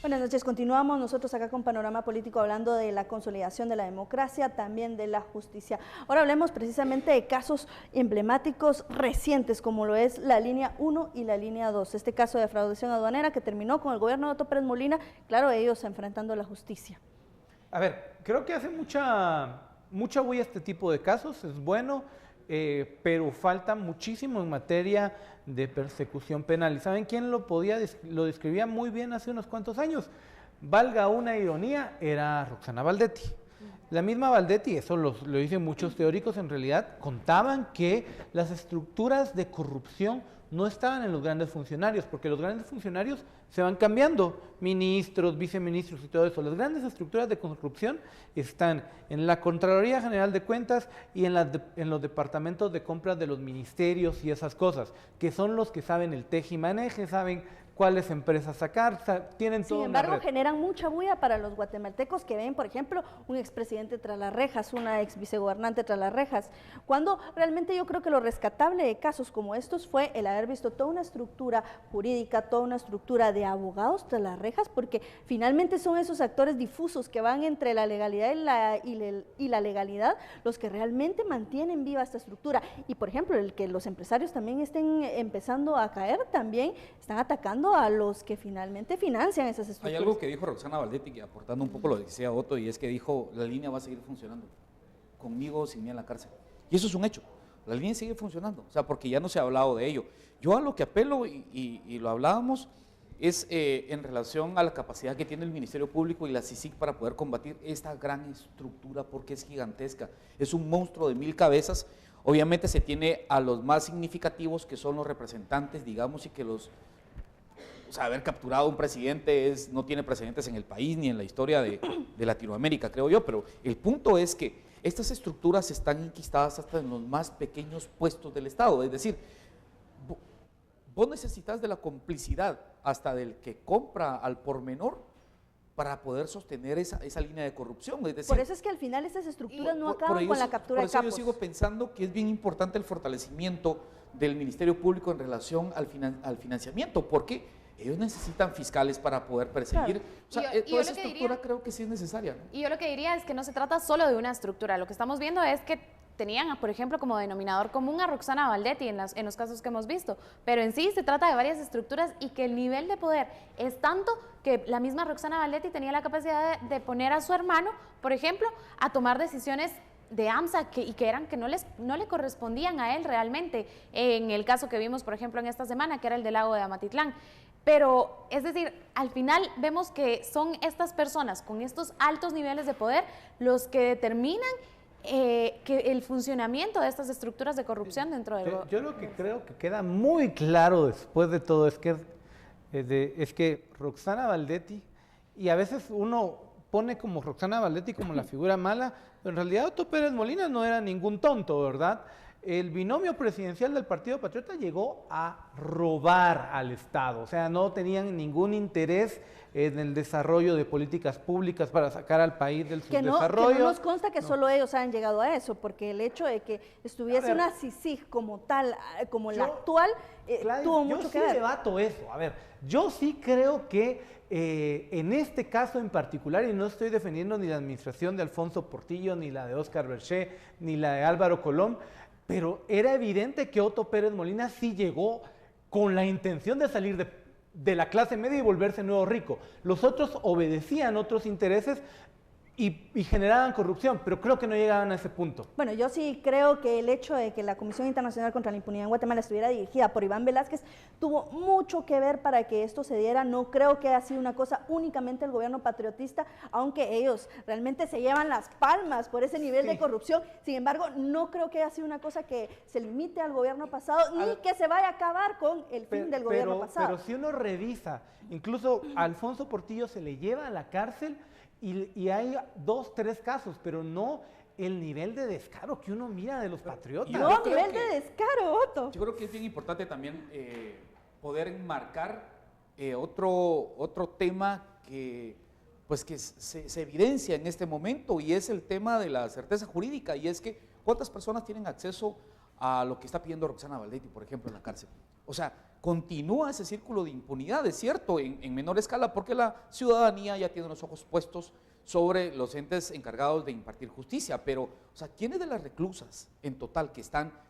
Buenas noches, continuamos nosotros acá con Panorama Político hablando de la consolidación de la democracia, también de la justicia. Ahora hablemos precisamente de casos emblemáticos recientes como lo es la línea 1 y la línea 2. Este caso de defraudación aduanera que terminó con el gobierno de Otto Pérez Molina, claro, ellos enfrentando la justicia. A ver, creo que hace mucha bulla este tipo de casos, es bueno, pero falta muchísimo en materia de persecución penal. ¿Y saben quién lo describía muy bien hace unos cuantos años? Valga una ironía, era Roxana Valdetti. La misma Valdetti, eso lo dicen muchos teóricos, en realidad contaban que las estructuras de corrupción no estaban en los grandes funcionarios, porque los grandes funcionarios se van cambiando, ministros, viceministros y todo eso. Las grandes estructuras de corrupción están en la Contraloría General de Cuentas y en los departamentos de compras de los ministerios y esas cosas, que son los que saben el tejimaneje, saben cuáles empresas sacar, tienen todo. Sin embargo, generan mucha bulla para los guatemaltecos que ven, por ejemplo, un expresidente tras las rejas, una ex vicegobernante tras las rejas, cuando realmente yo creo que lo rescatable de casos como estos fue el haber visto toda una estructura jurídica, toda una estructura de abogados tras las rejas, porque finalmente son esos actores difusos que van entre la legalidad y la legalidad los que realmente mantienen viva esta estructura. Y por ejemplo, el que los empresarios también estén empezando a caer, también están atacando a los que finalmente financian esas estructuras. Hay algo que dijo Roxana Valdetti, aportando un poco lo que decía Otto, y es que dijo, la línea va a seguir funcionando, conmigo o sin mí en la cárcel. Y eso es un hecho, la línea sigue funcionando, o sea, porque ya no se ha hablado de ello. Yo a lo que apelo, y lo hablábamos, es en relación a la capacidad que tiene el Ministerio Público y la CICIG para poder combatir esta gran estructura, porque es gigantesca, es un monstruo de 1000 cabezas. Obviamente se tiene a los más significativos, que son los representantes, digamos, y que o sea, haber capturado un presidente no tiene precedentes en el país ni en la historia de Latinoamérica, creo yo, pero el punto es que estas estructuras están enquistadas hasta en los más pequeños puestos del Estado, es decir, vos necesitas de la complicidad hasta del que compra al por menor para poder sostener esa línea de corrupción. Es decir, por eso es que al final estas estructuras no acaban con la captura de capos. Por eso yo sigo pensando que es bien importante el fortalecimiento del Ministerio Público en relación al financiamiento, porque ellos necesitan fiscales para poder perseguir. Claro. O sea, toda esa estructura creo que sí es necesaria, ¿no? Y yo lo que diría es que no se trata solo de una estructura. Lo que estamos viendo es que tenían, por ejemplo, como denominador común a Roxana Valdetti en los casos que hemos visto, pero en sí se trata de varias estructuras y que el nivel de poder es tanto que la misma Roxana Valdetti tenía la capacidad de poner a su hermano, por ejemplo, a tomar decisiones de AMSA que no le correspondían a él realmente, en el caso que vimos, por ejemplo, en esta semana, que era el del lago de Amatitlán. Pero, es decir, al final vemos que son estas personas con estos altos niveles de poder los que determinan que el funcionamiento de estas estructuras de corrupción dentro del gobierno. Yo lo que creo que queda muy claro después de todo es que Roxana Valdetti, y a veces uno pone como Roxana Valdetti como la figura mala, pero en realidad Otto Pérez Molina no era ningún tonto, ¿verdad? El binomio presidencial del Partido Patriota llegó a robar al Estado, o sea, no tenían ningún interés en el desarrollo de políticas públicas para sacar al país del subdesarrollo. Que no nos consta que solo ellos han llegado a eso, porque el hecho de que estuviese una CICIG como tal, como la actual, tuvo mucho que ver. Yo sí debato eso, a ver, yo sí creo que en este caso en particular, y no estoy defendiendo ni la administración de Alfonso Portillo, ni la de Óscar Berché, ni la de Álvaro Colom, pero era evidente que Otto Pérez Molina sí llegó con la intención de salir de la clase media y volverse nuevo rico. Los otros obedecían otros intereses y generaban corrupción, pero creo que no llegaban a ese punto. Bueno, yo sí creo que el hecho de que la Comisión Internacional contra la Impunidad en Guatemala estuviera dirigida por Iván Velázquez tuvo mucho que ver para que esto se diera. No creo que haya sido una cosa únicamente el gobierno patriotista, aunque ellos realmente se llevan las palmas por ese nivel de corrupción. Sin embargo, no creo que haya sido una cosa que se limite al gobierno pasado, ni que se vaya a acabar con el fin del gobierno pasado. Pero si uno revisa, incluso a Alfonso Portillo se le lleva a la cárcel y hay 2, 3 casos, pero no el nivel de descaro que uno mira de los patriotas. No, nivel de descaro, Otto. Yo creo que es bien importante también poder enmarcar otro tema que se evidencia en este momento, y es el tema de la certeza jurídica, y es que cuántas personas tienen acceso a lo que está pidiendo Roxana Valdetti, por ejemplo, en la cárcel. O sea, continúa ese círculo de impunidad, es cierto, en menor escala, porque la ciudadanía ya tiene los ojos puestos sobre los entes encargados de impartir justicia, pero, o sea, ¿quiénes de las reclusas en total que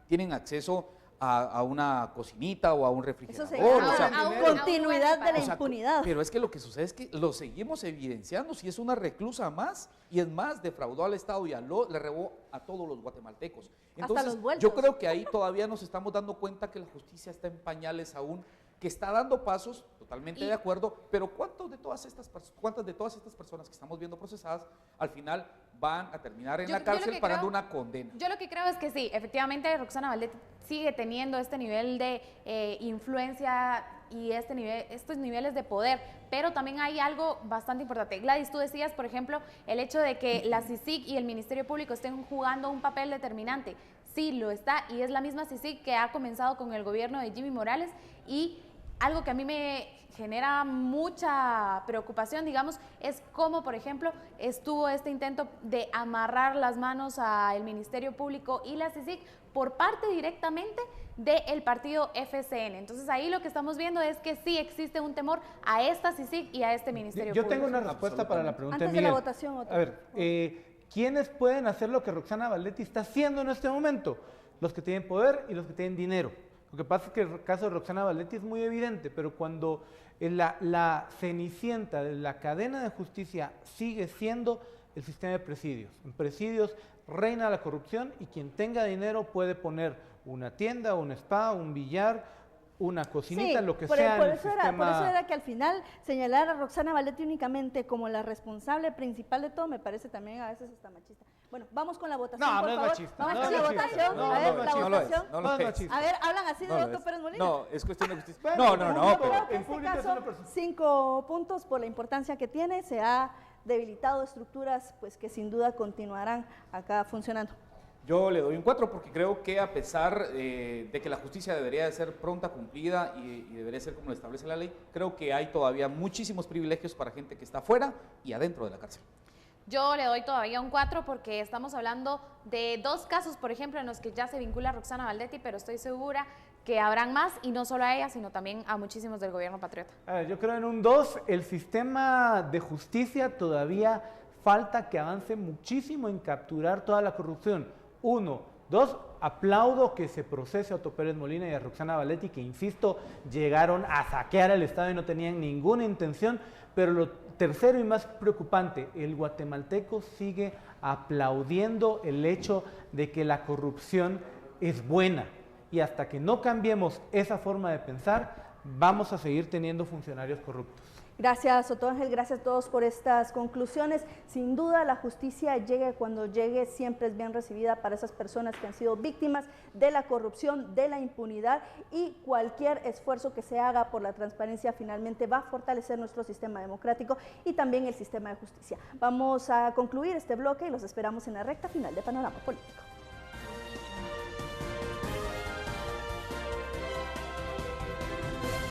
tienen acceso a una cocinita o a un refrigerador? Eso se llama O sea, continuidad de la o sea, impunidad. pero es que lo que sucede es que lo seguimos evidenciando. Si es una reclusa más, y es más, defraudó al Estado y le robó a todos los guatemaltecos. Entonces, los vueltos. yo creo que ahí todavía nos estamos dando cuenta que la justicia está en pañales aún, que está dando pasos, totalmente de acuerdo, pero ¿cuántas de todas estas personas que estamos viendo procesadas al final van a terminar en la cárcel pagando una condena? Yo lo que creo es que sí, efectivamente Roxana Valdetti sigue teniendo este nivel de influencia y estos niveles de poder, pero también hay algo bastante importante. Gladys, tú decías, por ejemplo, el hecho de que la CICIG y el Ministerio Público estén jugando un papel determinante. Sí, lo está, y es la misma CICIG que ha comenzado con el gobierno de Jimmy Morales, y algo que a mí me genera mucha preocupación, digamos, es cómo, por ejemplo, estuvo este intento de amarrar las manos al Ministerio Público y la CICIG por parte directamente del partido FCN. Entonces ahí lo que estamos viendo es que sí existe un temor a esta CICIG y a este Ministerio Yo Público. tengo una respuesta para la pregunta de Antes de Miguel. la votación, Otto. A ver, ¿quiénes pueden hacer lo que Roxana Valdetti está haciendo en este momento? Los que tienen poder y los que tienen dinero. Lo que pasa es que el caso de Roxana Valdetti es muy evidente, pero cuando la cenicienta de la cadena de justicia sigue siendo el sistema de presidios. En presidios reina la corrupción y quien tenga dinero puede poner una tienda, un spa, un billar, una cocinita, Sí, lo que por sea en el eso sistema. por eso era que al final señalar a Roxana Valdetti únicamente como la responsable principal de todo me parece también a veces hasta machista. Bueno, vamos con la votación, No, por no es favor. machista. Vamos No con es la machista. votación. No, A ver, no es la machista. votación. No No es es. machista. A ver, hablan así de No lo Otto es. Pérez Molina. No, es cuestión de justicia. Bueno, No, Yo pero creo que en este público es caso, una persona. 5 puntos por la importancia que tiene, se ha debilitado estructuras pues que sin duda continuarán acá funcionando. yo le doy un 4 porque creo que a pesar de que la justicia debería de ser pronta, cumplida y debería ser como lo establece la ley, creo que hay todavía muchísimos privilegios para gente que está fuera y adentro de la cárcel. Yo le doy todavía un 4 porque estamos hablando de 2 casos, por ejemplo, en los que ya se vincula a Roxana Valdetti, pero estoy segura que habrán más, y no solo a ella, sino también a muchísimos del gobierno patriota. A ver, yo creo en un 2, el sistema de justicia todavía falta que avance muchísimo en capturar toda la corrupción. 1, 2, aplaudo que se procese a Otto Pérez Molina y a Roxana Valdetti, que insisto, llegaron a saquear el Estado y no tenían ninguna intención, pero lo tercero y más preocupante, el guatemalteco sigue aplaudiendo el hecho de que la corrupción es buena, y hasta que no cambiemos esa forma de pensar, vamos a seguir teniendo funcionarios corruptos. Gracias, Otto Ángel, gracias a todos por estas conclusiones. Sin duda la justicia llegue cuando llegue, siempre es bien recibida para esas personas que han sido víctimas de la corrupción, de la impunidad, y cualquier esfuerzo que se haga por la transparencia finalmente va a fortalecer nuestro sistema democrático y también el sistema de justicia. Vamos a concluir este bloque y los esperamos en la recta final de Panorama Político.